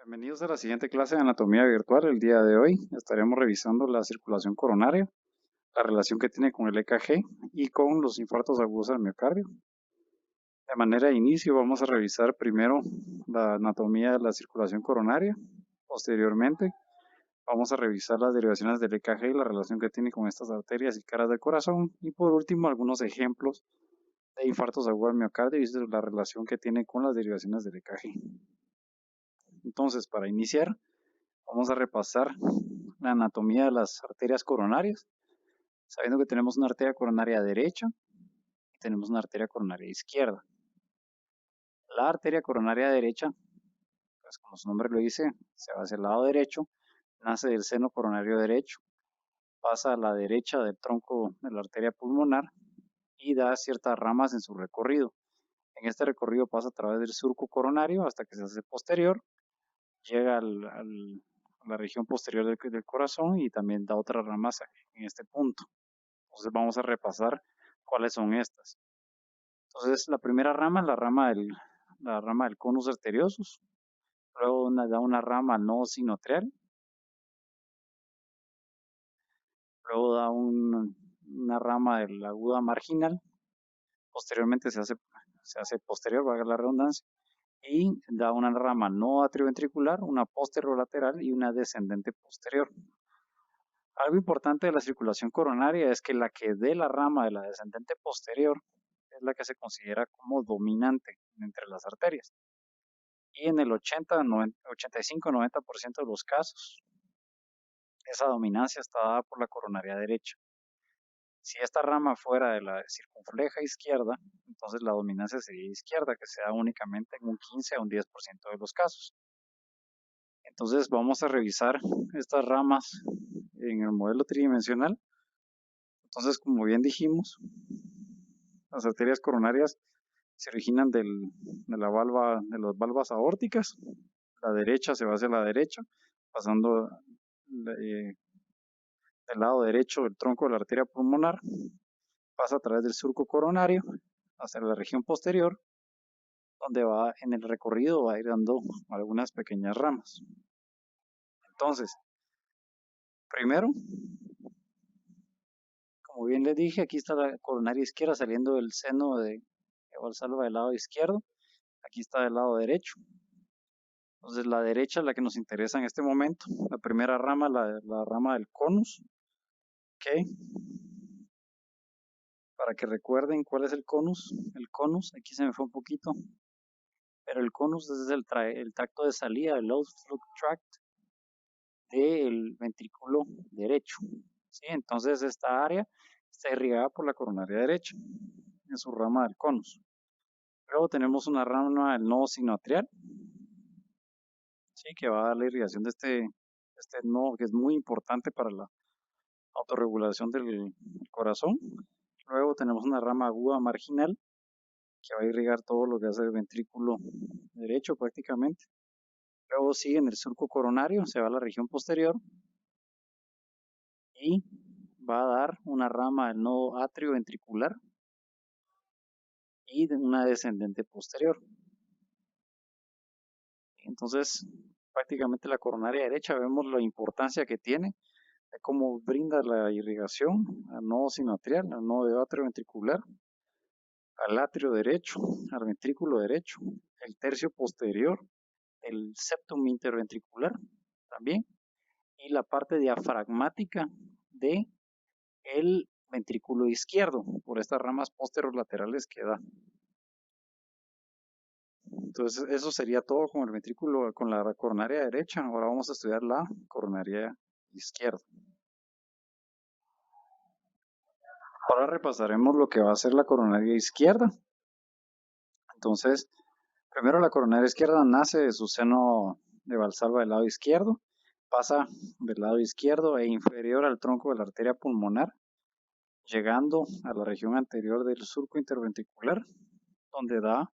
Bienvenidos a la siguiente clase de anatomía virtual. El día de hoy estaremos revisando la circulación coronaria, la relación que tiene con el EKG y con los infartos agudos al miocardio. De manera de inicio vamos a revisar primero la anatomía de la circulación coronaria. Posteriormente vamos a revisar las derivaciones del EKG y la relación que tiene con estas arterias y caras del corazón. Y por último algunos ejemplos de infartos agudos al miocardio y la relación que tiene con las derivaciones del EKG. Entonces, para iniciar, vamos a repasar la anatomía de las arterias coronarias, sabiendo que tenemos una arteria coronaria derecha y tenemos una arteria coronaria izquierda. La arteria coronaria derecha, pues como su nombre lo dice, se va hacia el lado derecho, nace del seno coronario derecho, pasa a la derecha del tronco de la arteria pulmonar y da ciertas ramas en su recorrido. En este recorrido pasa a través del surco coronario hasta que se hace posterior, llega a la región posterior del corazón y también da otras ramas en este punto. Entonces vamos a repasar cuáles son estas. Entonces la primera rama es la rama del conus arteriosus. Luego da una rama al nodo sinoatrial. Luego da una rama de la aguda marginal. Posteriormente se hace posterior, valga la redundancia. Y da una rama no atrioventricular, una posterolateral y una descendente posterior. Algo importante de la circulación coronaria es que la que dé la rama de la descendente posterior es la que se considera como dominante entre las arterias. Y en el 85-90% de los casos, esa dominancia está dada por la coronaria derecha. Si esta rama fuera de la circunfleja izquierda, entonces la dominancia sería izquierda, que se da únicamente en un 15 a un 10% de los casos. Entonces vamos a revisar estas ramas en el modelo tridimensional. Entonces, como bien dijimos, las arterias coronarias se originan de las valvas aórticas. La derecha se va hacia la derecha, pasando del lado derecho del tronco de la arteria pulmonar, pasa a través del surco coronario hacia la región posterior, donde va en el recorrido va a ir dando algunas pequeñas ramas. Entonces, primero, como bien les dije, aquí está la coronaria izquierda saliendo del seno de Valsalva del lado izquierdo, aquí está del lado derecho. Entonces la derecha es la que nos interesa en este momento. La primera rama, la rama del conus. Ok. Para que recuerden cuál es el conus. El conus, aquí se me fue un poquito. Pero el conus es el tracto de salida, el outflow tract del ventrículo derecho. ¿Sí? Entonces esta área está irrigada por la coronaria derecha en su rama del conus. Luego tenemos una rama del nodo sinoatrial, ¿sí? Que va a dar la irrigación de este nodo que es muy importante para la autorregulación del corazón. Luego tenemos una rama aguda marginal que va a irrigar todo lo que hace el ventrículo derecho prácticamente. Luego sigue en el surco coronario, se va a la región posterior y va a dar una rama del nodo atrioventricular y una descendente posterior. Entonces, prácticamente la coronaria derecha vemos la importancia que tiene de cómo brinda la irrigación al nodo sinoatrial, al nodo atrioventricular, al atrio derecho, al ventrículo derecho, el tercio posterior, el septum interventricular también, y la parte diafragmática de el ventrículo izquierdo, por estas ramas posterolaterales que da. Entonces, eso sería todo con el ventrículo, con la coronaria derecha. Ahora vamos a estudiar la coronaria izquierda. Ahora repasaremos lo que va a ser la coronaria izquierda. Entonces, primero la coronaria izquierda nace de su seno de Valsalva del lado izquierdo, pasa del lado izquierdo e inferior al tronco de la arteria pulmonar, llegando a la región anterior del surco interventricular, donde da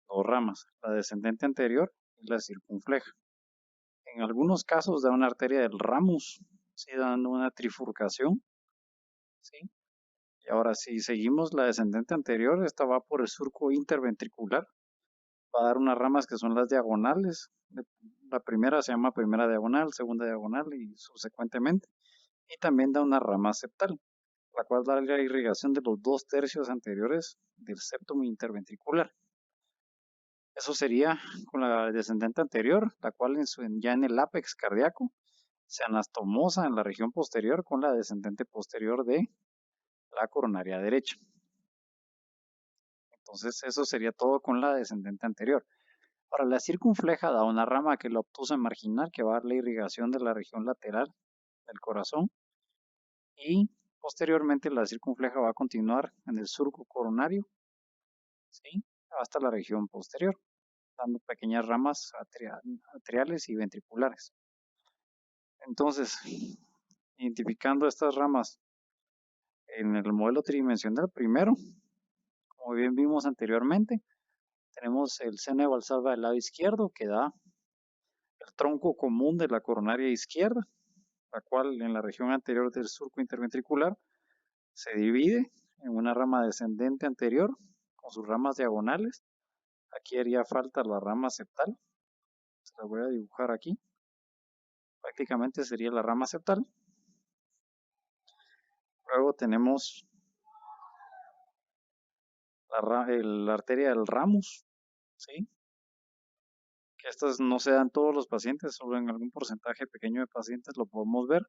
dos ramas, la descendente anterior y la circunfleja. En algunos casos da una arteria del ramus, ¿sí? Dando una trifurcación, ¿sí? Y ahora si seguimos la descendente anterior, esta va por el surco interventricular, va a dar unas ramas que son las diagonales La primera se llama primera diagonal, segunda diagonal y subsecuentemente. Y también da una rama septal, la cual da la irrigación de los 2/3 anteriores del septum interventricular. Eso sería con la descendente anterior, la cual ya en el ápex cardíaco se anastomosa en la región posterior con la descendente posterior de la coronaria derecha. Entonces eso sería todo con la descendente anterior. Ahora la circunfleja da una rama que es la obtusa marginal, que va a dar la irrigación de la región lateral del corazón, y posteriormente la circunfleja va a continuar en el surco coronario, ¿sí?, hasta la región posterior, dando pequeñas ramas atriales y ventriculares. Entonces, identificando estas ramas en el modelo tridimensional, primero, como bien vimos anteriormente, tenemos el seno de Valsalva del lado izquierdo, que da el tronco común de la coronaria izquierda, la cual en la región anterior del surco interventricular se divide en una rama descendente anterior con sus ramas diagonales. Aquí haría falta la rama septal, se la voy a dibujar aquí. Prácticamente sería la rama septal. Luego tenemos la arteria del ramus, ¿sí?, que estas no se dan todos los pacientes, solo en algún porcentaje pequeño de pacientes lo podemos ver.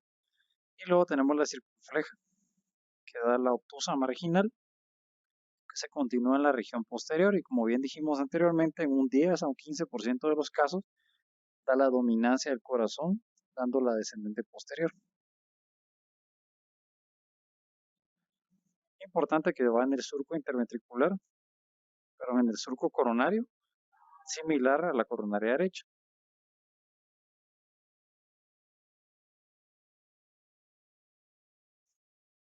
Y luego tenemos la circunfleja, que da la obtusa marginal, que se continúa en la región posterior y, como bien dijimos anteriormente, en un 10 a un 15% de los casos da la dominancia del corazón, dando la descendente posterior. Importante que va en el surco interventricular, pero en el surco coronario, similar a la coronaria derecha.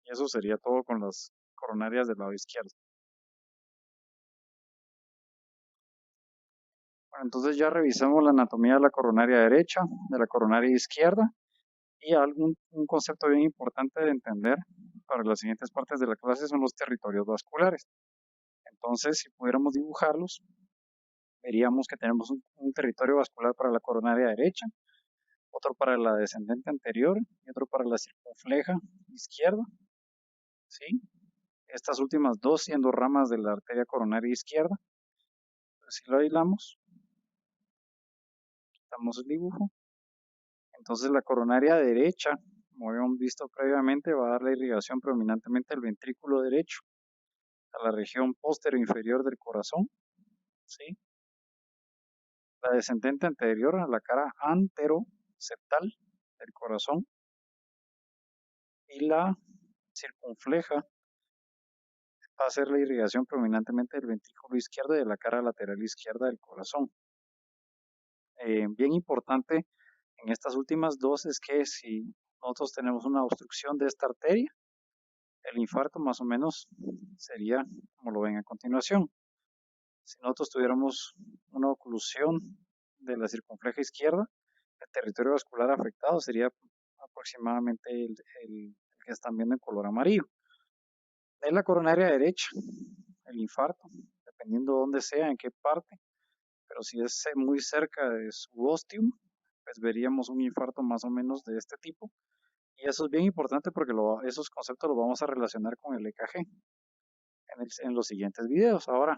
Y eso sería todo con las coronarias del lado izquierdo. Bueno, entonces ya revisamos la anatomía de la coronaria derecha, de la coronaria izquierda, y un concepto bien importante de entender para las siguientes partes de la clase son los territorios vasculares. Entonces, si pudiéramos dibujarlos, veríamos que tenemos un territorio vascular para la coronaria derecha, otro para la descendente anterior y otro para la circunfleja izquierda, ¿sí? Estas últimas dos siendo ramas de la arteria coronaria izquierda. Si lo aislamos, quitamos el dibujo. Entonces la coronaria derecha, como habíamos visto previamente, va a dar la irrigación predominantemente al ventrículo derecho, a la región posterior inferior del corazón, ¿sí? La descendente anterior a la cara anteroseptal del corazón, y la circunfleja va a hacer la irrigación predominantemente del ventrículo izquierdo y de la cara lateral izquierda del corazón. Bien importante en estas últimas dos es que si nosotros tenemos una obstrucción de esta arteria, el infarto más o menos sería como lo ven a continuación. Si nosotros tuviéramos una oclusión de la circunfleja izquierda, el territorio vascular afectado sería aproximadamente el que están viendo en color amarillo. De la coronaria derecha, el infarto, dependiendo de dónde sea, en qué parte, pero si es muy cerca de su ostium, pues veríamos un infarto más o menos de este tipo. Y eso es bien importante porque esos conceptos los vamos a relacionar con el EKG en los siguientes videos. Ahora,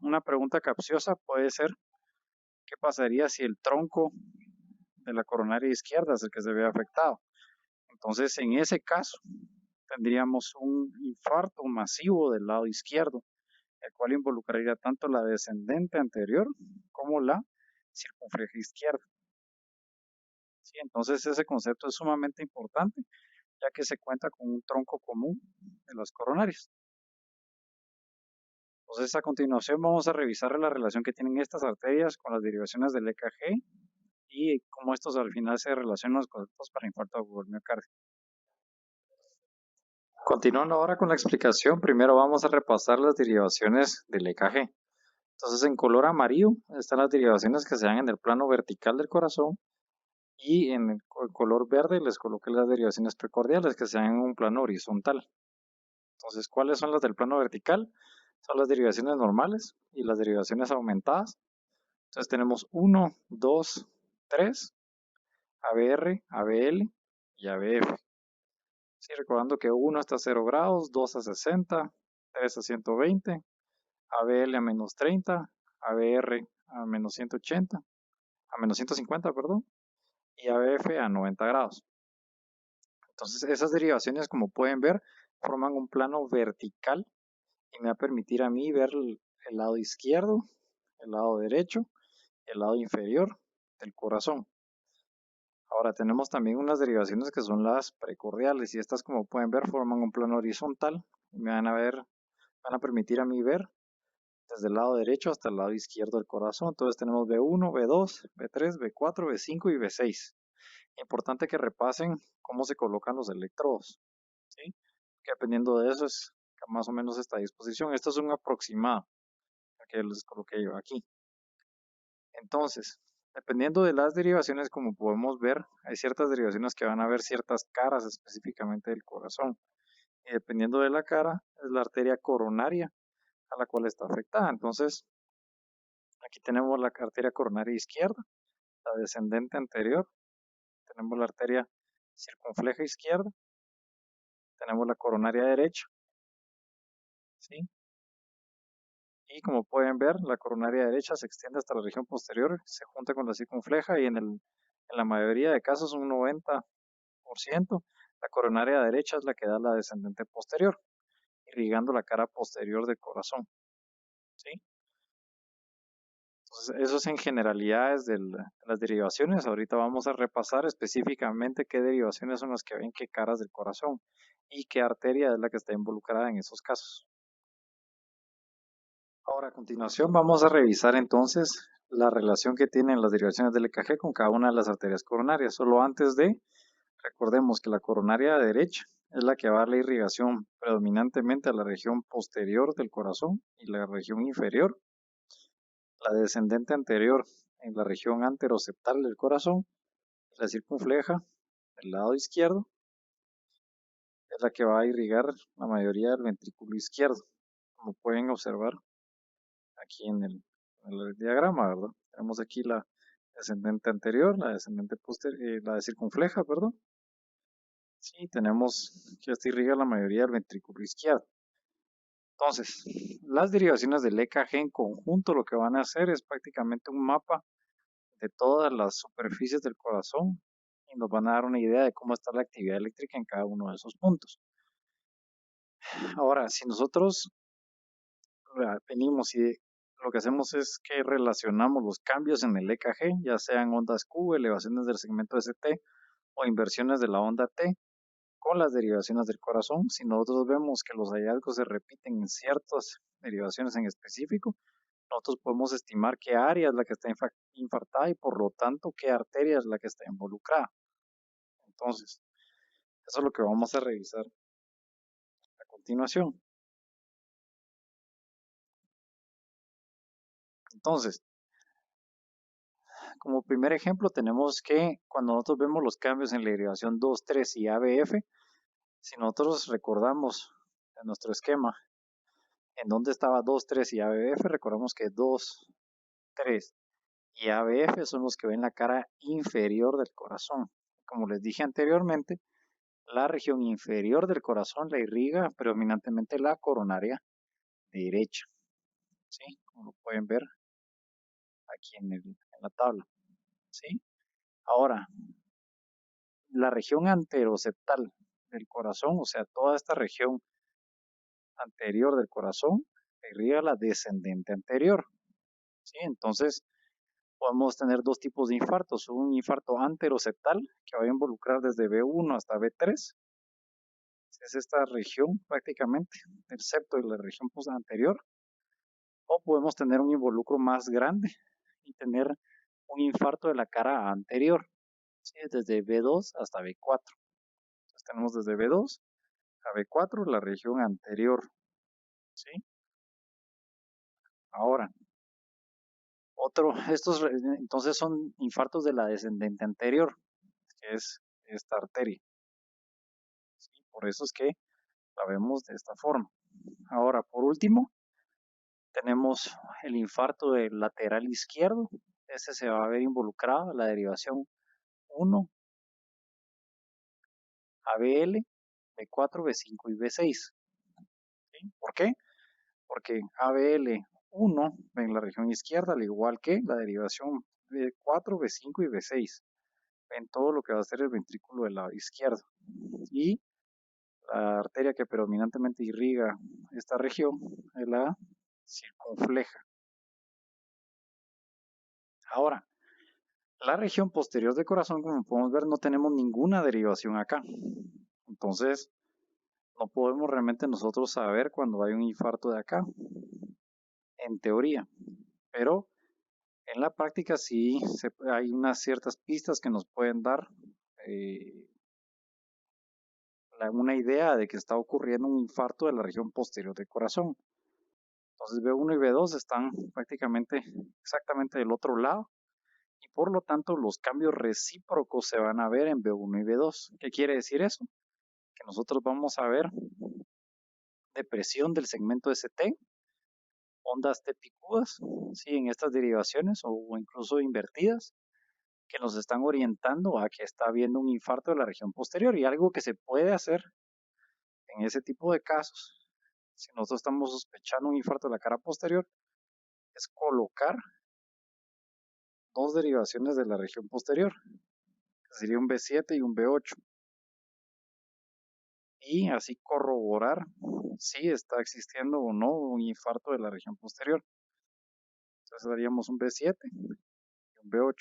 una pregunta capciosa puede ser, ¿qué pasaría si el tronco de la coronaria izquierda es el que se ve afectado? Entonces, en ese caso, tendríamos un infarto masivo del lado izquierdo, el cual involucraría tanto la descendente anterior como la circunfleja izquierda. ¿Sí? Entonces, ese concepto es sumamente importante, ya que se cuenta con un tronco común de las coronarias. Entonces, a continuación vamos a revisar la relación que tienen estas arterias con las derivaciones del EKG y cómo estos al final se relacionan los conceptos para infarto agudo del miocardio. Continuando ahora con la explicación, primero vamos a repasar las derivaciones del EKG. Entonces, en color amarillo están las derivaciones que se dan en el plano vertical del corazón, y en el color verde les coloqué las derivaciones precordiales que se dan en un plano horizontal. Entonces, ¿cuáles son las del plano vertical? Son las derivaciones normales y las derivaciones aumentadas. Entonces tenemos 1, 2, 3, ABR, ABL y ABF. Sí, recordando que 1 está a 0 grados, 2 a 60, 3 a 120, ABL a menos 30, ABR a menos 180, a menos 150, perdón, y ABF a 90 grados. Entonces esas derivaciones, como pueden ver, forman un plano vertical y me va a permitir a mí ver el lado izquierdo, el lado derecho, el lado inferior del corazón. Ahora tenemos también unas derivaciones que son las precordiales y estas, como pueden ver, forman un plano horizontal y me van a permitir a mí ver desde el lado derecho hasta el lado izquierdo del corazón. Entonces tenemos B1, B2, B3, B4, B5 y B6. Importante que repasen cómo se colocan los electrodos, ¿sí? Que dependiendo de eso es más o menos esta disposición. Esto es un aproximado que les coloqué yo aquí. Entonces, dependiendo de las derivaciones, como podemos ver, hay ciertas derivaciones que van a ver ciertas caras específicamente del corazón. Y dependiendo de la cara, es la arteria coronaria a la cual está afectada. Entonces, aquí tenemos la arteria coronaria izquierda, la descendente anterior, tenemos la arteria circunfleja izquierda, tenemos la coronaria derecha, ¿sí? Y como pueden ver, la coronaria derecha se extiende hasta la región posterior, se junta con la circunfleja y en la mayoría de casos, un 90%, la coronaria derecha es la que da la descendente posterior, irrigando la cara posterior del corazón, ¿sí? Entonces, eso es en generalidades de las derivaciones. Ahorita vamos a repasar específicamente qué derivaciones son las que ven qué caras del corazón y qué arteria es la que está involucrada en esos casos. Ahora, a continuación, vamos a revisar entonces la relación que tienen las derivaciones del EKG con cada una de las arterias coronarias. Solo antes de, recordemos que la coronaria derecha es la que va a dar la irrigación predominantemente a la región posterior del corazón y la región inferior. La descendente anterior en la región anteroseptal del corazón. La circunfleja del lado izquierdo es la que va a irrigar la mayoría del ventrículo izquierdo, como pueden observar aquí en el diagrama, ¿verdad? Tenemos aquí la descendente anterior, la descendente posterior, la de circunfleja, perdón. Sí, tenemos que esta irriga la mayoría del ventrículo izquierdo. Entonces, las derivaciones del EKG en conjunto lo que van a hacer es prácticamente un mapa de todas las superficies del corazón y nos van a dar una idea de cómo está la actividad eléctrica en cada uno de esos puntos. Ahora, si nosotros venimos y lo que hacemos es que relacionamos los cambios en el EKG, ya sean ondas Q, elevaciones del segmento ST o inversiones de la onda T, con las derivaciones del corazón. Si nosotros vemos que los hallazgos se repiten en ciertas derivaciones en específico, nosotros podemos estimar qué área es la que está infartada y por lo tanto qué arteria es la que está involucrada. Entonces, eso es lo que vamos a revisar a continuación. Entonces, como primer ejemplo tenemos que cuando nosotros vemos los cambios en la derivación 2, 3 y ABF, si nosotros recordamos en nuestro esquema en dónde estaba 2, 3 y ABF, recordamos que 2, 3 y ABF son los que ven la cara inferior del corazón. Como les dije anteriormente, la región inferior del corazón la irriga predominantemente la coronaria derecha, ¿sí? Como lo pueden ver aquí en la tabla, ¿sí? Ahora, la región anteroseptal del corazón, o sea, toda esta región anterior del corazón, irriga la descendente anterior, ¿sí? Entonces, podemos tener dos tipos de infartos, un infarto anteroseptal que va a involucrar desde B1 hasta B3, es esta región prácticamente del septo y la región anterior, o podemos tener un involucro más grande y tener un infarto de la cara anterior, ¿sí? Desde B2 hasta B4. Entonces tenemos desde B2 a B4 la región anterior, ¿sí? Ahora, estos entonces son infartos de la descendente anterior, que es esta arteria, ¿sí? Por eso es que la vemos de esta forma. Ahora, por último, tenemos el infarto del lateral izquierdo, ese se va a ver involucrado la derivación 1, ABL, B4, B5 y B6. ¿Sí? ¿Por qué? Porque ABL1 en la región izquierda, al igual que la derivación B4, B5 y B6, en todo lo que va a ser el ventrículo del lado izquierdo. Y la arteria que predominantemente irriga esta región es la circunfleja. Ahora, la región posterior del corazón, como podemos ver, no tenemos ninguna derivación acá. Entonces, no podemos realmente nosotros saber cuando hay un infarto de acá, en teoría. Pero en la práctica sí hay unas ciertas pistas que nos pueden dar eh, una idea de que está ocurriendo un infarto de la región posterior del corazón. Entonces B1 y B2 están prácticamente exactamente del otro lado y por lo tanto los cambios recíprocos se van a ver en B1 y B2. ¿Qué quiere decir eso? Que nosotros vamos a ver depresión del segmento ST, ondas T picudas, ¿sí? En estas derivaciones o incluso invertidas, que nos están orientando a que está habiendo un infarto de la región posterior. Y algo que se puede hacer en ese tipo de casos, si nosotros estamos sospechando un infarto de la cara posterior, es colocar dos derivaciones de la región posterior, que sería un B7 y un B8, y así corroborar si está existiendo o no un infarto de la región posterior. Entonces daríamos un B7 y un B8.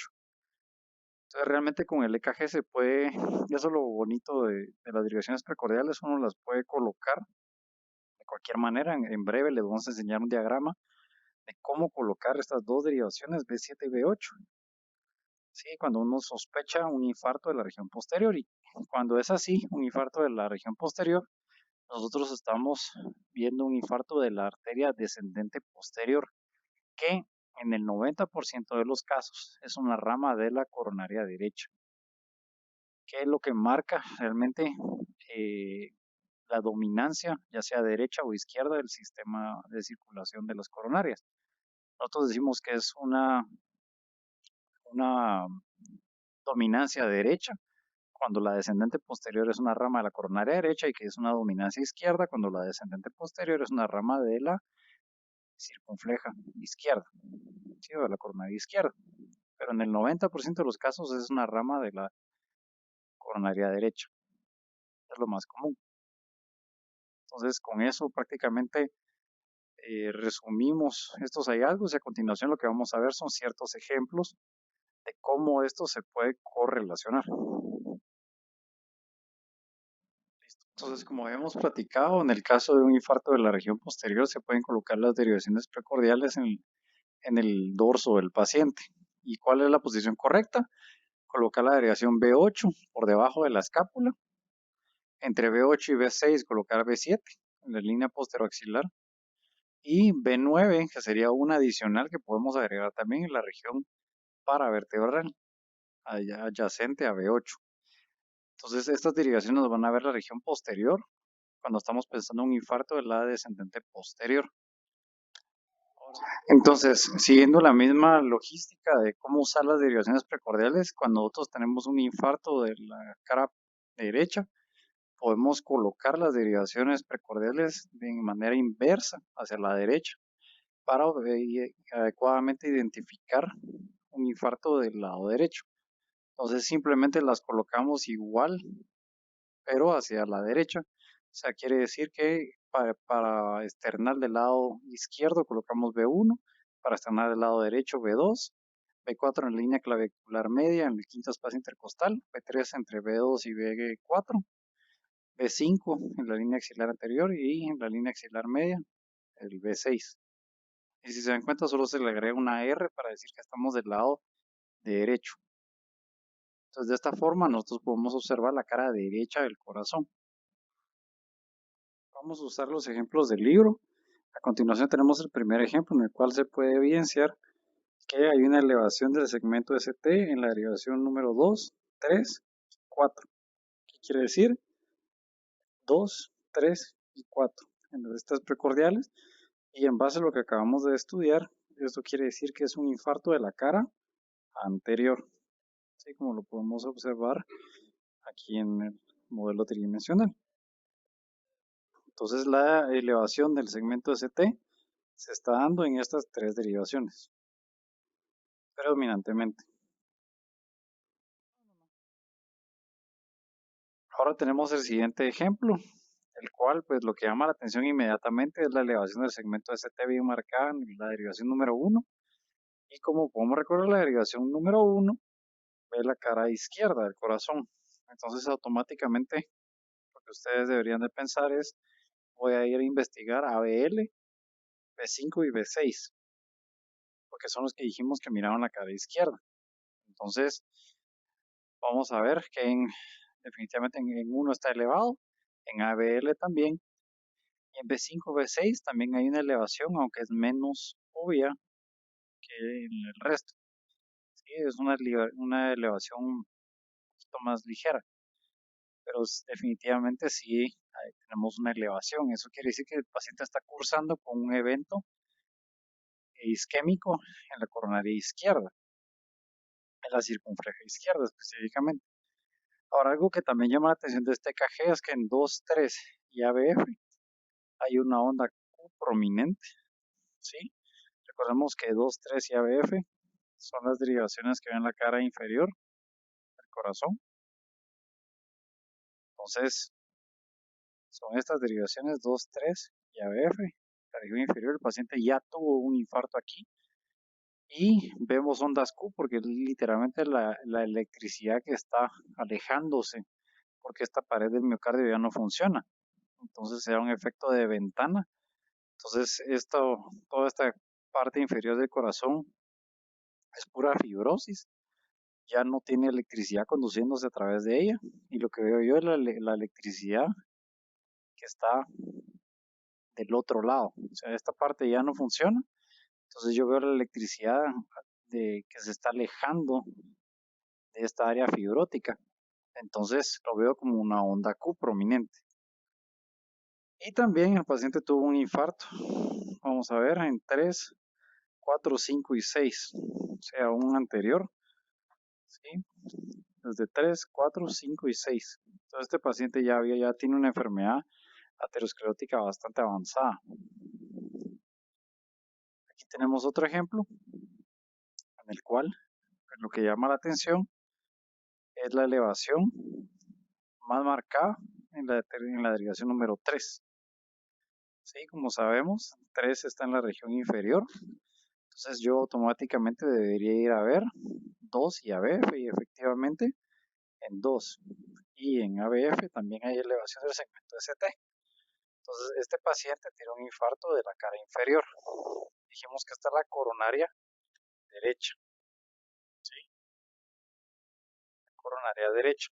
Entonces realmente con el EKG se puede, y eso es lo bonito de las derivaciones precordiales, uno las puede colocar de cualquier manera. En breve les vamos a enseñar un diagrama de cómo colocar estas dos derivaciones B7 y B8. Sí, cuando uno sospecha un infarto de la región posterior, y cuando es así, un infarto de la región posterior, nosotros estamos viendo un infarto de la arteria descendente posterior, que en el 90% de los casos es una rama de la coronaria derecha, que es lo que marca realmente eh, la dominancia, ya sea derecha o izquierda, del sistema de circulación de las coronarias. Nosotros decimos que es una dominancia derecha cuando la descendente posterior es una rama de la coronaria derecha, y que es una dominancia izquierda cuando la descendente posterior es una rama de la circunfleja izquierda, ¿sí? O de la coronaria izquierda. Pero en el 90% de los casos es una rama de la coronaria derecha, es lo más común. Entonces con eso prácticamente resumimos estos hallazgos, y a continuación lo que vamos a ver son ciertos ejemplos de cómo esto se puede correlacionar. Entonces, como hemos platicado, en el caso de un infarto de la región posterior se pueden colocar las derivaciones precordiales en el dorso del paciente. ¿Y cuál es la posición correcta? Colocar la derivación B8 por debajo de la escápula. Entre B8 y B6 colocar B7 en la línea posteroaxilar. Y B9, que sería una adicional que podemos agregar también en la región paravertebral, adyacente a B8. Entonces, estas derivaciones nos van a ver la región posterior cuando estamos pensando en un infarto de la descendente posterior. Entonces, siguiendo la misma logística de cómo usar las derivaciones precordiales, cuando nosotros tenemos un infarto de la cara derecha, podemos colocar las derivaciones precordiales de manera inversa hacia la derecha para adecuadamente identificar un infarto del lado derecho. Entonces simplemente las colocamos igual, pero hacia la derecha. O sea, quiere decir que para externar del lado izquierdo colocamos B1, para externar del lado derecho B2, B4 en la línea clavicular media en el quinto espacio intercostal, B3 entre B2 y B4, B5 en la línea axilar anterior y en la línea axilar media el B6. Y si se dan cuenta, solo se le agrega una R para decir que estamos del lado derecho. Entonces, de esta forma nosotros podemos observar la cara derecha del corazón. Vamos a usar los ejemplos del libro. A continuación tenemos el primer ejemplo en el cual se puede evidenciar que hay una elevación del segmento ST en la derivación número 2, 3, 4. ¿Qué quiere decir? 2, 3 y 4 en las estas precordiales. Y en base a lo que acabamos de estudiar, esto quiere decir que es un infarto de la cara anterior, así como lo podemos observar aquí en el modelo tridimensional. Entonces la elevación del segmento ST se está dando en estas tres derivaciones, predominantemente. Ahora tenemos el siguiente ejemplo, el cual pues lo que llama la atención inmediatamente es la elevación del segmento ST bien marcada en la derivación número 1. Y como podemos recordar, la derivación número 1 ve la cara izquierda del corazón. Entonces automáticamente lo que ustedes deberían de pensar es, voy a ir a investigar ABL, B5 y B6, porque son los que dijimos que miraban la cara izquierda. Entonces vamos a ver que definitivamente en 1 está elevado, en ABL también, y en B5, B6 también hay una elevación, aunque es menos obvia que en el resto. ¿Sí? Es una elevación un poquito más ligera, pero definitivamente sí tenemos una elevación. Eso quiere decir que el paciente está cursando con un evento isquémico en la coronaria izquierda, en la circunfleja izquierda específicamente. Ahora, algo que también llama la atención de este EKG es que en 2, 3 y ABF hay una onda Q prominente, ¿sí? Recordemos que 2, 3 y ABF son las derivaciones que ven la cara inferior del corazón. Entonces, son estas derivaciones 2, 3 y ABF. La región inferior, el paciente ya tuvo un infarto aquí. Y vemos ondas Q porque es literalmente la electricidad que está alejándose porque esta pared del miocardio ya no funciona. Entonces se da un efecto de ventana. Entonces toda esta parte inferior del corazón es pura fibrosis. Ya no tiene electricidad conduciéndose a través de ella. Y lo que veo yo es la electricidad que está del otro lado. O sea, esta parte ya no funciona. Entonces yo veo la electricidad que se está alejando de esta área fibrótica. Entonces lo veo como una onda Q prominente. Y también el paciente tuvo un infarto. Vamos a ver en 3, 4, 5 y 6. O sea, un anterior. ¿Sí? Desde 3, 4, 5 y 6. Entonces este paciente ya tiene una enfermedad aterosclerótica bastante avanzada. Aquí tenemos otro ejemplo en el cual lo que llama la atención es la elevación más marcada en la derivación número 3. ¿Sí? Como sabemos, 3 está en la región inferior. Entonces yo automáticamente debería ir a ver 2 y ABF y efectivamente en 2 y en ABF también hay elevación del segmento ST. Entonces este paciente tiene un infarto de la cara inferior. Dijimos que esta es la coronaria derecha. ¿Sí? Coronaria derecha.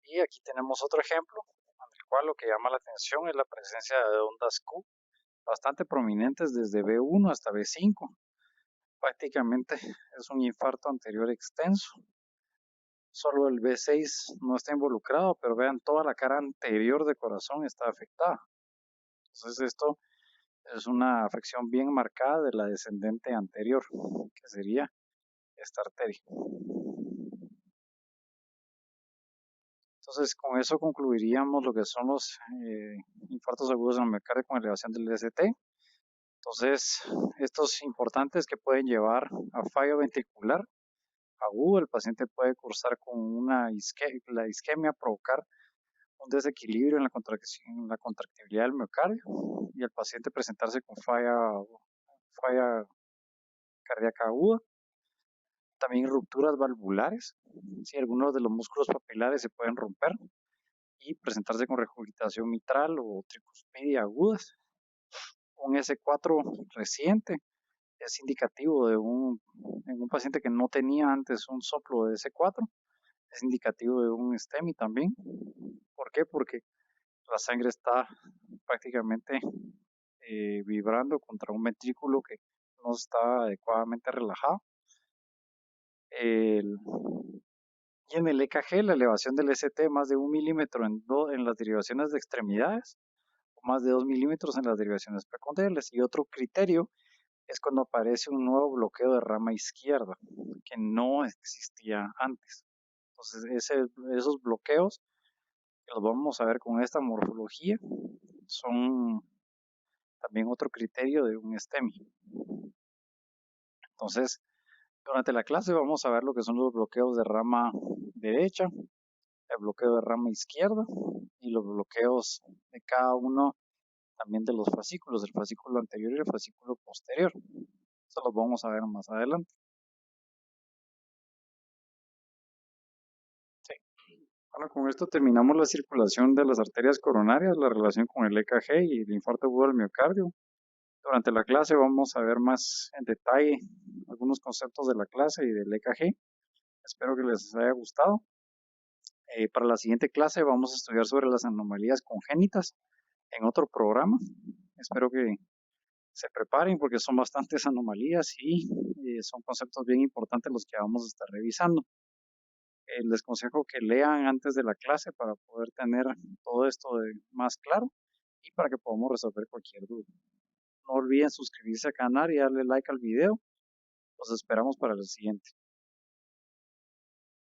Y aquí tenemos otro ejemplo en el cual lo que llama la atención es la presencia de ondas Q bastante prominentes desde B1 hasta B5. Prácticamente es un infarto anterior extenso. Solo el B6 no está involucrado, pero vean, toda la cara anterior del corazón está afectada. Entonces esto es una afección bien marcada de la descendente anterior, que sería esta arteria. Entonces con eso concluiríamos lo que son los infartos agudos en el miocardio con elevación del ST. Entonces, estos importantes que pueden llevar a fallo ventricular agudo, el paciente puede cursar con la isquemia, provocar un desequilibrio en la contractibilidad del miocardio y el paciente presentarse con falla cardíaca aguda. También rupturas valvulares, si algunos de los músculos papilares se pueden romper y presentarse con regurgitación mitral o tricuspidia agudas. Un S4 reciente es indicativo en un paciente que no tenía antes un soplo de S4, es indicativo de un STEMI también. ¿Por qué? Porque la sangre está prácticamente vibrando contra un ventrículo que no está adecuadamente relajado. Y en el EKG, la elevación del ST más de 1 milímetro en las derivaciones de extremidades, o más de 2 milímetros en las derivaciones precondiales. Y otro criterio es cuando aparece un nuevo bloqueo de rama izquierda que no existía antes. Entonces, esos bloqueos que los vamos a ver con esta morfología son también otro criterio de un STEMI. Entonces, durante la clase vamos a ver lo que son los bloqueos de rama derecha, el bloqueo de rama izquierda y los bloqueos de cada uno también de los fascículos, el fascículo anterior y el fascículo posterior. Eso los vamos a ver más adelante. Sí. Bueno, con esto terminamos la circulación de las arterias coronarias, la relación con el EKG y el infarto agudo del miocardio. Durante la clase vamos a ver más en detalle algunos conceptos de la clase y del EKG. Espero que les haya gustado. Para la siguiente clase vamos a estudiar sobre las anomalías congénitas en otro programa. Espero que se preparen porque son bastantes anomalías y son conceptos bien importantes los que vamos a estar revisando. Les aconsejo que lean antes de la clase para poder tener todo esto más claro y para que podamos resolver cualquier duda. No olviden suscribirse al canal y darle like al video. Los esperamos para el siguiente.